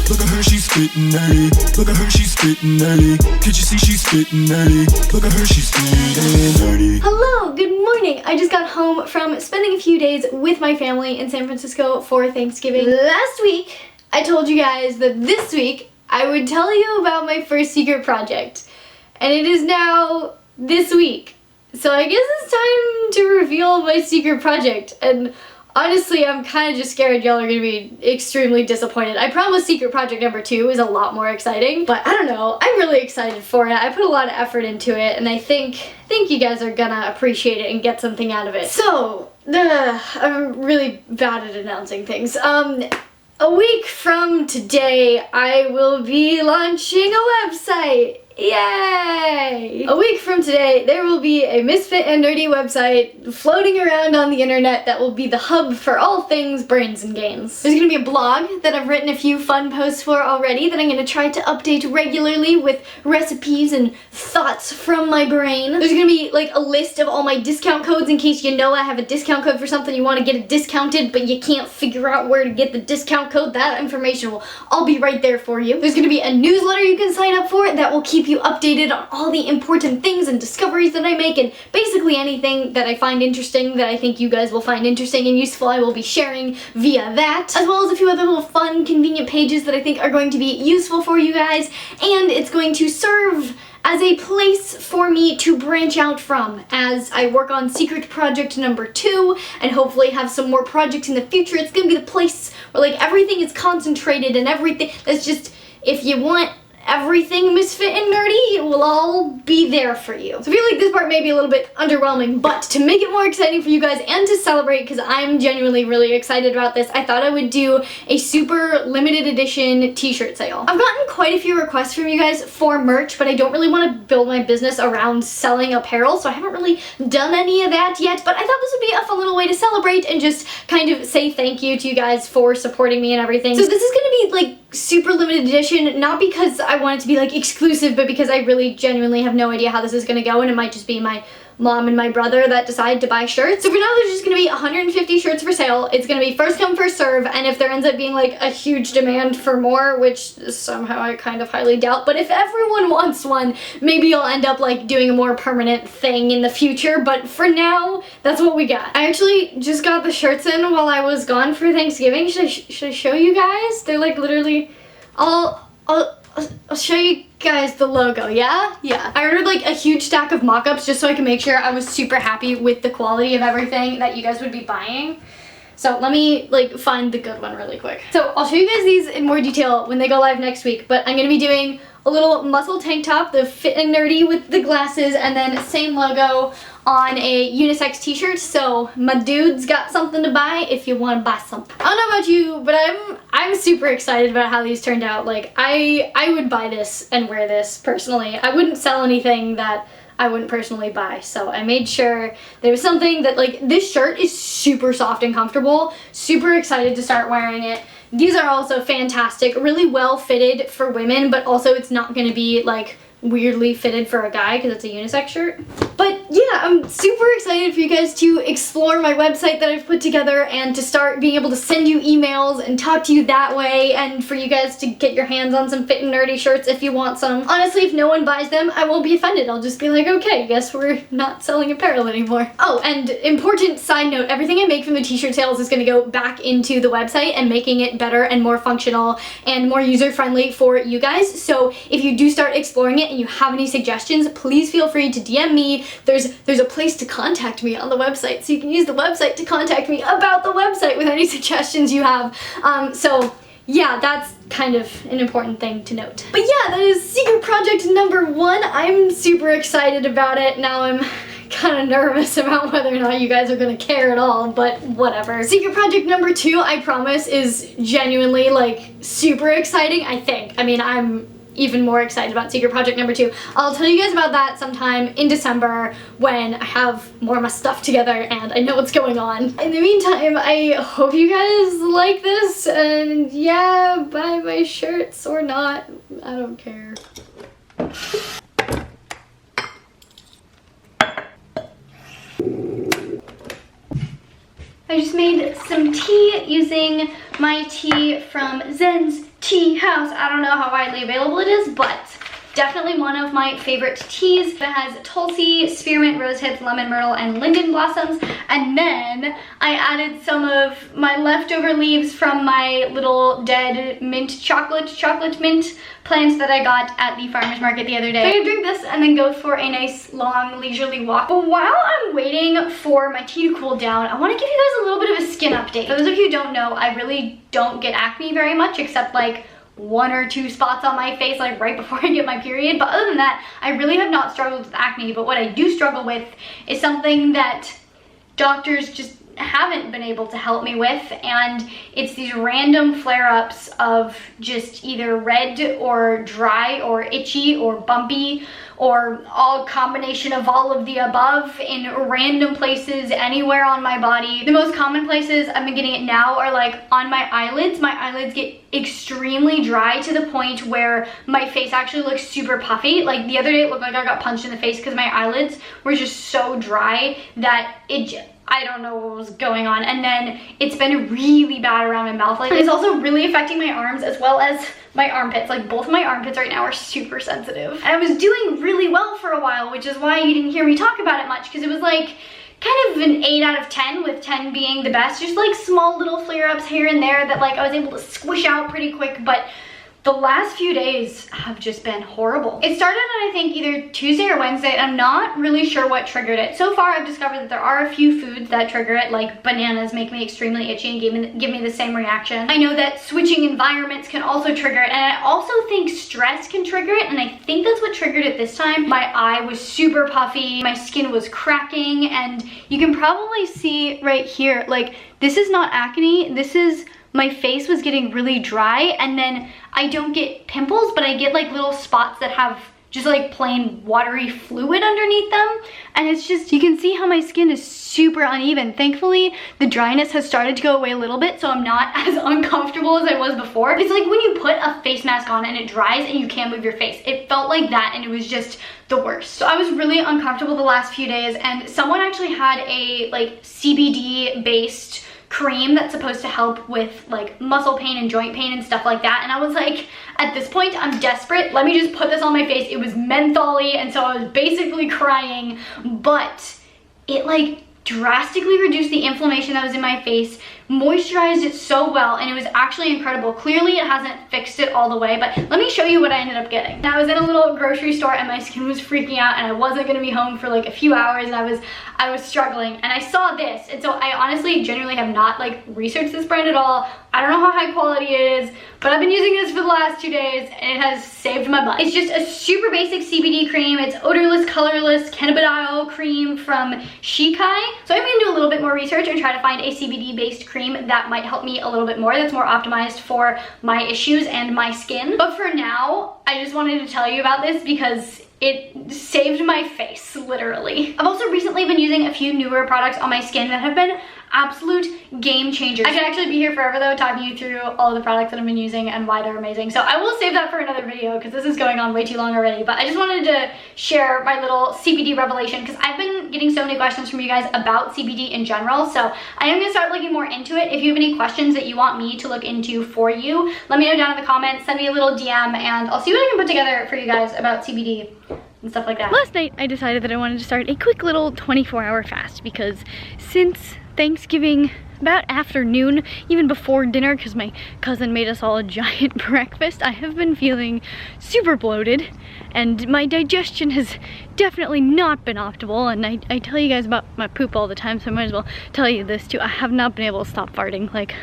Look at her, she's spittin' nerdy. Look at her, she's spittin' nerdy. Can't you see she's spittin' nerdy? Look at her, she's spittin' nerdy. Hello, good morning. I just got home from spending a few days with my family in San Francisco for Thanksgiving. Last week, I told you guys that this week I would tell you about my first secret project. And it is now this week. So I guess it's time to reveal my secret project. And honestly, I'm kind of just scared y'all are going to be extremely disappointed. I promise secret project number 2 is a lot more exciting, but I don't know. I'm really excited for it. I put a lot of effort into it, and I think you guys are gonna appreciate it and get something out of it. So, I'm really bad at announcing things. A week from today, I will be launching a website. Yay! A week from today, there will be a Misfit and Nerdy website floating around on the internet that will be the hub for all things brains and games. There's gonna be a blog that I've written a few fun posts for already that I'm gonna try to update regularly with recipes and thoughts from my brain. There's gonna be like a list of all my discount codes in case you know I have a discount code for something you want to get it discounted but you can't figure out where to get the discount code. That information will all be right there for you. There's gonna be a newsletter you can sign up for that will keep you updated on all the important things and discoveries that I make, and basically anything that I find interesting that I think you guys will find interesting and useful I will be sharing via that, as well as a few other little fun, convenient pages that I think are going to be useful for you guys, and it's going to serve as a place for me to branch out from as I work on secret project number 2 and hopefully have some more projects in the future. It's gonna be the place where like everything is concentrated and everything that's just, if you want everything Misfit and Nerdy, it will all be there for you. So I feel like this part may be a little bit underwhelming, but to make it more exciting for you guys and to celebrate, because I'm genuinely really excited about this, I thought I would do a super limited edition t-shirt sale. I've gotten quite a few requests from you guys for merch, but I don't really want to build my business around selling apparel, so I haven't really done any of that yet, but I thought this would be a fun little way to celebrate and just kind of say thank you to you guys for supporting me and everything. So this is gonna be like super limited edition, not because I want it to be like exclusive, but because I really genuinely have no idea how this is gonna go, and it might just be my mom and my brother that decide to buy shirts. So for now, there's just gonna be 150 shirts for sale. It's gonna be first come, first serve, and if there ends up being like a huge demand for more, which somehow I kind of highly doubt, but if everyone wants one, maybe I'll end up like doing a more permanent thing in the future, but for now, that's what we got. I actually just got the shirts in while I was gone for Thanksgiving. Should I show you guys? They're like literally, I'll show you guys the logo, yeah? Yeah. I ordered like a huge stack of mock-ups just so I could make sure I was super happy with the quality of everything that you guys would be buying. So let me like find the good one really quick. So I'll show you guys these in more detail when they go live next week, but I'm gonna be doing a little muscle tank top, the Fit and Nerdy with the glasses, and then same logo on a unisex t-shirt, so my dude's got something to buy if you want to buy something. I don't know about you, but I'm super excited about how these turned out. Like, I would buy this and wear this personally. I wouldn't sell anything that I wouldn't personally buy, so I made sure there was something that, like, this shirt is super soft and comfortable. Super excited to start wearing it. These are also fantastic, really well fitted for women, but also it's not gonna be like weirdly fitted for a guy because it's a unisex shirt. But yeah, I'm super excited for you guys to explore my website that I've put together and to start being able to send you emails and talk to you that way, and for you guys to get your hands on some Fit and Nerdy shirts if you want some. Honestly, if no one buys them, I won't be offended. I'll just be like, okay, guess we're not selling apparel anymore. Oh, and important side note, everything I make from the t-shirt sales is going to go back into the website and making it better and more functional and more user-friendly for you guys. So if you do start exploring it and you have any suggestions, please feel free to DM me. There's a place to contact me on the website, so you can use the website to contact me about the website with any suggestions you have. So yeah, that's kind of an important thing to note. But yeah, that is secret project number 1. I'm super excited about it. Now I'm kind of nervous about whether or not you guys are gonna care at all, but whatever. Secret project number 2, I promise, is genuinely like super exciting, I think. I mean, I'm even more excited about secret project number 2. I'll tell you guys about that sometime in December when I have more of my stuff together and I know what's going on. In the meantime, I hope you guys like this, and yeah, buy my shirts or not, I don't care. I just made some tea using my tea from Zen's tea house. I don't know how widely available it is, but definitely one of my favorite teas. It has tulsi, spearmint, rose hips, lemon myrtle, and linden blossoms. And then I added some of my leftover leaves from my little dead mint chocolate mint plants that I got at the farmer's market the other day. So I'm gonna drink this and then go for a nice long leisurely walk. But while I'm waiting for my tea to cool down, I want to give you guys a little bit of a skin update. For those of you who don't know, I really don't get acne very much, except like 1 or 2 spots on my face like right before I get my period. But other than that, I really have not struggled with acne. But what I do struggle with is something that doctors just haven't been able to help me with, and it's these random flare-ups of just either red or dry or itchy or bumpy or all combination of all of the above in random places anywhere on my body. The most common places I've been getting it now are like on my eyelids. My eyelids get extremely dry to the point where my face actually looks super puffy. Like the other day it looked like I got punched in the face because my eyelids were just so dry that I don't know what was going on. And then it's been really bad around my mouth. Like it's also really affecting my arms as well as my armpits. Like both of my armpits right now are super sensitive. And I was doing really well for a while, which is why you didn't hear me talk about it much, because it was like kind of an 8 out of 10, with 10 being the best. Just like small little flare-ups here and there that like I was able to squish out pretty quick, but the last few days have just been horrible. It started on I think either Tuesday or Wednesday, and I'm not really sure what triggered it. So far I've discovered that there are a few foods that trigger it, like bananas make me extremely itchy and give me the same reaction. I know that switching environments can also trigger it, and I also think stress can trigger it, and I think that's what triggered it this time. My eye was super puffy, my skin was cracking, and you can probably see right here, like this is not acne, this is my face was getting really dry, and then I don't get pimples, but I get like little spots that have just like plain watery fluid underneath them. And it's just, you can see how my skin is super uneven. Thankfully, the dryness has started to go away a little bit, so I'm not as uncomfortable as I was before. It's like when you put a face mask on and it dries and you can't move your face. It felt like that, and it was just the worst. So I was really uncomfortable the last few days, and someone actually had a like CBD based cream that's supposed to help with like muscle pain and joint pain and stuff like that, and I was like, at this point I'm desperate, let me just put this on my face. It was menthol-y, and so I was basically crying, but it like drastically reduced the inflammation that was in my face, moisturized it so well, and it was actually incredible. Clearly it hasn't fixed it all the way, but let me show you what I ended up getting. Now I was in a little grocery store and my skin was freaking out, and I wasn't gonna be home for like a few hours, and I was struggling, and I saw this, and so I honestly genuinely have not like researched this brand at all. I don't know how high quality it is, but I've been using this for the last 2 days and it has saved my butt. It's just a super basic CBD cream. It's odorless, colorless cannabidiol cream from Shikai. So I'm gonna do a little bit more research and try to find a CBD based cream that might help me a little bit more, that's more optimized for my issues and my skin. But for now, I just wanted to tell you about this because it saved my face, literally. I've also recently been using a few newer products on my skin that have been absolute game changers. I could actually be here forever though, talking you through all of the products that I've been using and why they're amazing. So I will save that for another video because this is going on way too long already. But I just wanted to share my little CBD revelation because I've been getting so many questions from you guys about CBD in general. So I am gonna start looking more into it. If you have any questions that you want me to look into for you, let me know down in the comments, send me a little DM, and I'll see what I can put together for you guys about CBD and stuff like that. Last night I decided that I wanted to start a quick little 24-hour fast because since Thanksgiving, about afternoon, even before dinner, because my cousin made us all a giant breakfast, I have been feeling super bloated and my digestion has definitely not been optimal, and I tell you guys about my poop all the time, so I might as well tell you this too. I have not been able to stop farting. Like,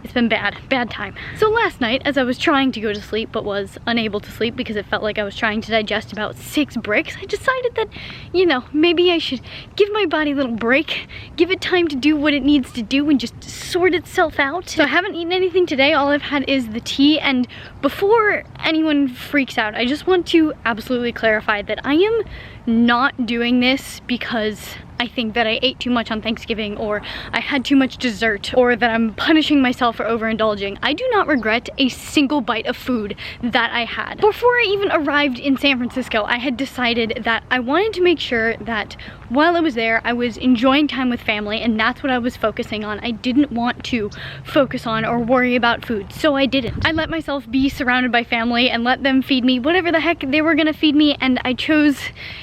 it's been bad time. So last night, as I was trying to go to sleep but was unable to sleep because it felt like I was trying to digest about 6 bricks, I decided that, you know, maybe I should give my body a little break, give it time to do what it needs to do and just sort itself out. So I haven't eaten anything today. All I've had is the tea, and before anyone freaks out, I just want to absolutely clarify that I am not doing this because I think that I ate too much on Thanksgiving, or I had too much dessert, or that I'm punishing myself for overindulging. I do not regret a single bite of food that I had. Before I even arrived in San Francisco, I had decided that I wanted to make sure that while I was there, I was enjoying time with family, and that's what I was focusing on. I didn't want to focus on or worry about food, so I didn't. I let myself be surrounded by family and let them feed me whatever the heck they were gonna feed me, and I chose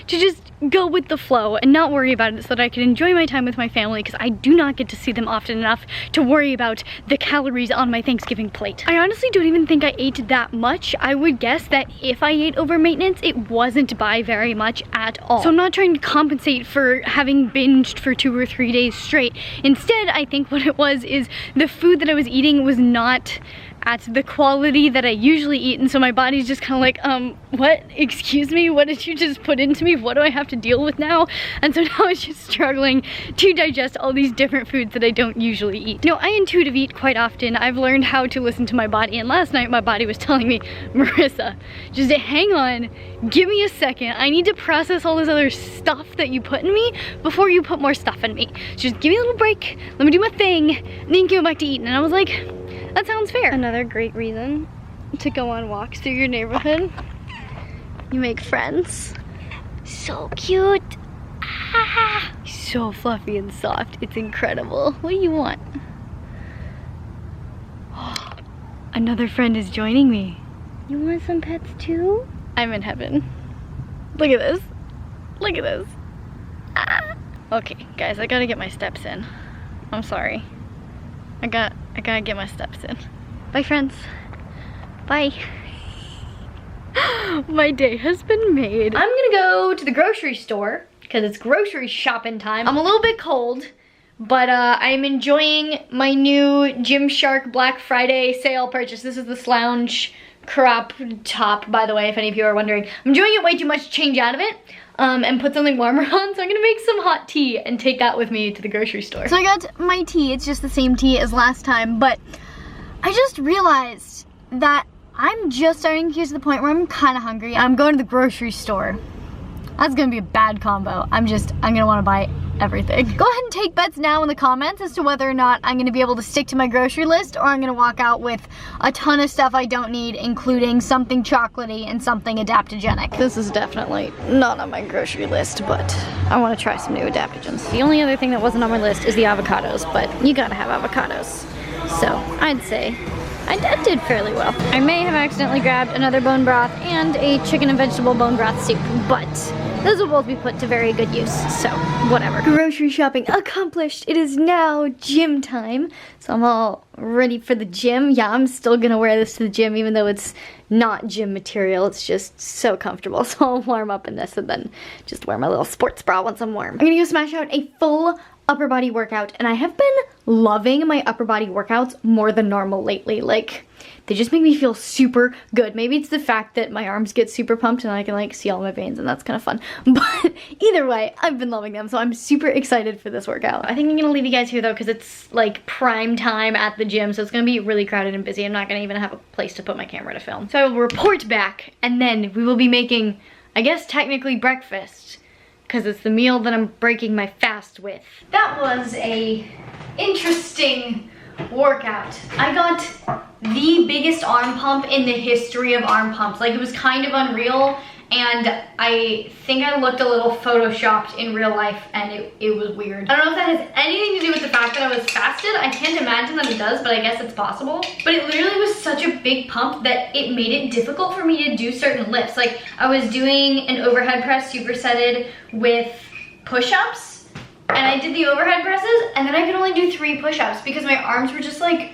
to just go with the flow and not worry about it so that I could enjoy my time with my family, because I do not get to see them often enough to worry about the calories on my Thanksgiving plate. I honestly don't even think I ate that much. I would guess that if I ate over maintenance, it wasn't by very much at all. So I'm not trying to compensate for having binged for 2 or 3 days straight. Instead, I think what it was is the food that I was eating was not at the quality that I usually eat, and so my body's just kind of like, what? Excuse me? What did you just put into me? What do I have to deal with now? And so now it's just struggling to digest all these different foods that I don't usually eat. You know, I intuitive eat quite often. I've learned how to listen to my body, and last night my body was telling me, Marissa, just hang on, give me a second. I need to process all this other stuff that you put in me before you put more stuff in me. So just give me a little break, let me do my thing, and then go back to eating. And I was like, that sounds fair. Another great reason to go on walks through your neighborhood. You make friends. So cute. Ah, so fluffy and soft. It's incredible. What do you want? Oh, another friend is joining me. You want some pets too? I'm in heaven. Look at this. Look at this. Ah. Okay, guys, I gotta get my steps in. I'm sorry. I gotta get my steps in. Bye, friends. Bye. My day has been made. I'm gonna go to the grocery store because it's grocery shopping time. I'm a little bit cold, but I'm enjoying my new Gymshark Black Friday sale purchase. This is the slouch crop top, by the way, if any of you are wondering. I'm enjoying it way too much to change out of it. And put something warmer on, so I'm gonna make some hot tea and take that with me to the grocery store. So I got my tea, it's just the same tea as last time, but I just realized that I'm just starting to get to the point where I'm kind of hungry. I'm going to the grocery store. That's gonna be a bad combo. I'm gonna wanna buy everything. Go ahead and take bets now in the comments as to whether or not I'm gonna be able to stick to my grocery list, or I'm gonna walk out with a ton of stuff I don't need, including something chocolatey and something adaptogenic. This is definitely not on my grocery list, but I wanna try some new adaptogens. The only other thing that wasn't on my list is the avocados, but you gotta have avocados. So I'd say I did fairly well. I may have accidentally grabbed another bone broth and a chicken and vegetable bone broth soup, but those will both be put to very good use, so whatever. Grocery shopping accomplished. It is now gym time, so I'm all ready for the gym. Yeah, I'm still gonna wear this to the gym even though it's not gym material. It's just so comfortable, so I'll warm up in this and then just wear my little sports bra once I'm warm. I'm gonna go smash out a full upper body workout, and I have been loving my upper body workouts more than normal lately. Like, they just make me feel super good. Maybe it's the fact that my arms get super pumped and I can like see all my veins, and that's kind of fun. But either way, I've been loving them, so I'm super excited for this workout. I think I'm gonna leave you guys here though, because it's like prime time at the gym, so it's gonna be really crowded and busy. I'm not gonna even have a place to put my camera to film. So I will report back, and then we will be making, I guess technically, breakfast, because it's the meal that I'm breaking my fast with. That was a interesting workout. I got the biggest arm pump in the history of arm pumps. Like, it was kind of unreal, and I think I looked a little photoshopped in real life, and it was weird. I don't know if that has anything to do with the fact that I was fasted. I can't imagine that it does, but I guess it's possible. But it literally was such a big pump that it made it difficult for me to do certain lifts. Like, I was doing an overhead press supersetted with push-ups, and I did the overhead presses, and then I could only do 3 push-ups because my arms were just like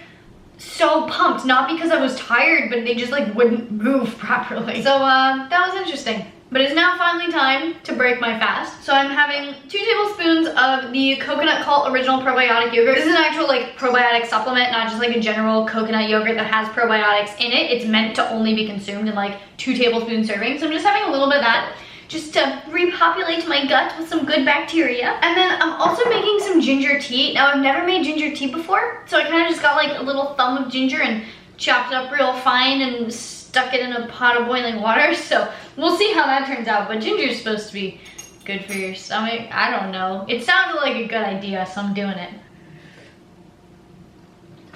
so pumped. Not because I was tired, but they just like wouldn't move properly. So that was interesting. But it's now finally time to break my fast. So I'm having 2 tablespoons of the Coconut Cult Original Probiotic Yogurt. This is an actual like probiotic supplement, not just like a general coconut yogurt that has probiotics in it. It's meant to only be consumed in like 2 tablespoon servings. So I'm just having a little bit of that, just to repopulate my gut with some good bacteria. And then I'm also making some ginger tea. Now, I've never made ginger tea before, so I kind of just got like a little thumb of ginger and chopped it up real fine and stuck it in a pot of boiling water. So we'll see how that turns out, but ginger is supposed to be good for your stomach. I don't know. It sounded like a good idea, so I'm doing it.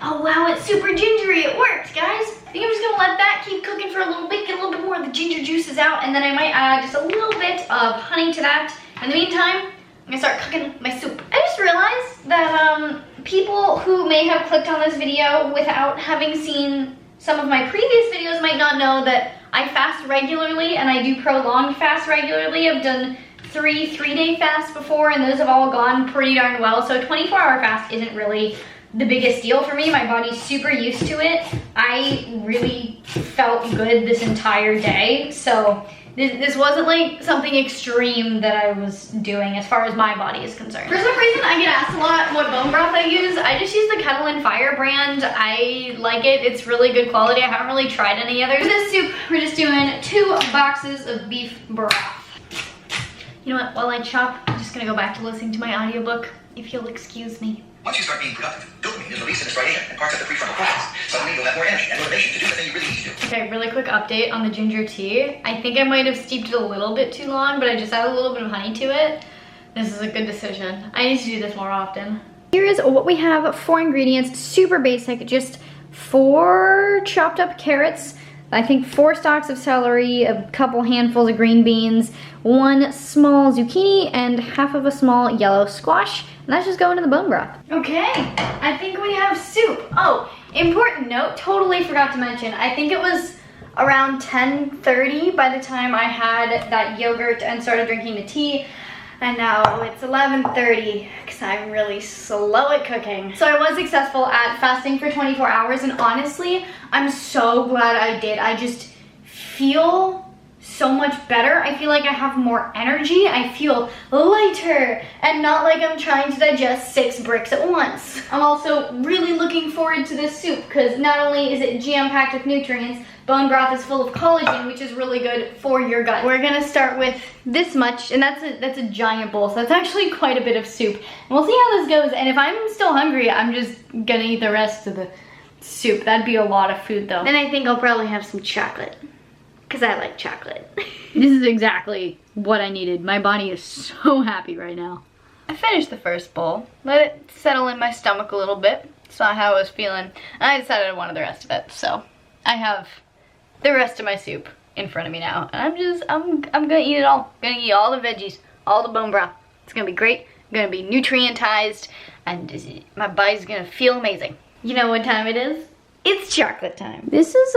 Oh wow, it's super gingery. It worked, guys. I think I'm just gonna let that keep cooking for a little bit, get a little bit more of the ginger juices out, and then I might add just a little bit of honey to that. In the meantime, I'm gonna start cooking my soup. I just realized that people who may have clicked on this video without having seen some of my previous videos might not know that I fast regularly, and I do prolonged fast regularly. I've done three-day fasts before, and those have all gone pretty darn well. So a 24-hour fast isn't really the biggest deal for me. My body's super used to it. I really felt good this entire day. So this wasn't like something extreme that I was doing as far as my body is concerned. For some reason, I get asked a lot what bone broth I use. I just use the Kettle and Fire brand. I like it. It's really good quality. I haven't really tried any others. For this soup, we're just doing 2 boxes of beef broth. You know what, while I chop, I'm just gonna go back to listening to my audiobook, if you'll excuse me. Once you start being productive, dopamine is released in the striatum and parts of the prefrontal cortex. Suddenly you'll have more energy and motivation to do the thing you really need to do. Okay, really quick update on the ginger tea. I think I might have steeped it a little bit too long, but I just added a little bit of honey to it. This is a good decision. I need to do this more often. Here is what we have. 4 ingredients, super basic, just 4 chopped up carrots, I think 4 stalks of celery, a couple handfuls of green beans, 1 small zucchini, and half of a small yellow squash. And that's just going in the bone broth. Okay, I think we have soup. Oh, important note, totally forgot to mention, I think it was around 10:30 by the time I had that yogurt and started drinking the tea. And now it's 11:30 because I'm really slow at cooking. So I was successful at fasting for 24 hours, and honestly, I'm so glad I did. I just feel so much better. I feel like I have more energy. I feel lighter and not like I'm trying to digest 6 bricks at once. I'm also really looking forward to this soup because not only is it jam-packed with nutrients, bone broth is full of collagen, which is really good for your gut. We're gonna start with this much, and that's a giant bowl, so that's actually quite a bit of soup. And we'll see how this goes, and if I'm still hungry, I'm just gonna eat the rest of the soup. That'd be a lot of food though. Then I think I'll probably have some chocolate, because I like chocolate. This is exactly what I needed. My body is so happy right now. I finished the first bowl, let it settle in my stomach a little bit, saw how I was feeling, and I decided I wanted the rest of it, so I have the rest of my soup in front of me now, and I'm gonna eat it all. I'm gonna eat all the veggies, all the bone broth. It's gonna be great. I'm gonna be nutrientized, and my body's gonna feel amazing. You know what time it is? It's chocolate time. This is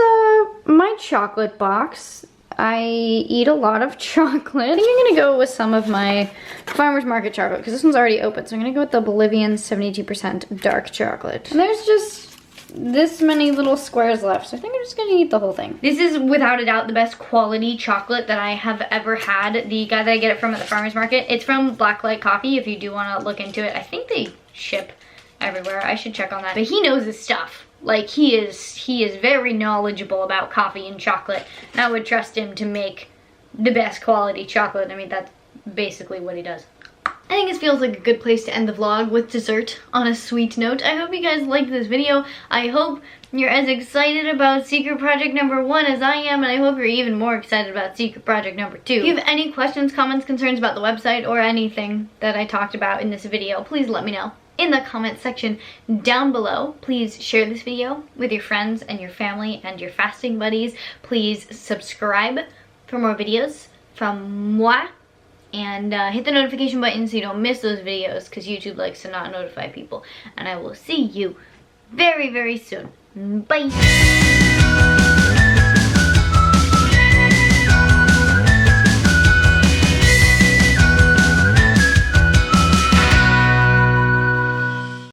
my chocolate box. I eat a lot of chocolate. I think I'm gonna go with some of my farmer's market chocolate because this one's already open. So I'm gonna go with the Bolivian 72% dark chocolate. And there's just this many little squares left, so I think I'm just gonna eat the whole thing. This is without a doubt the best quality chocolate that I have ever had. The guy that I get it from at the farmer's market, it's from Blacklight Coffee if you do want to look into it. I think they ship everywhere. I should check on that. But he knows his stuff. Like he is very knowledgeable about coffee and chocolate. And I would trust him to make the best quality chocolate. I mean, that's basically what he does. I think this feels like a good place to end the vlog with dessert on a sweet note. I hope you guys liked this video. I hope you're as excited about secret project number 1 as I am, and I hope you're even more excited about secret project number 2. If you have any questions, comments, concerns about the website or anything that I talked about in this video, please let me know in the comment section down below. Please share this video with your friends and your family and your fasting buddies. Please subscribe for more videos from moi. And hit the notification button so you don't miss those videos because YouTube likes to not notify people. And I will see you very, very soon. Bye!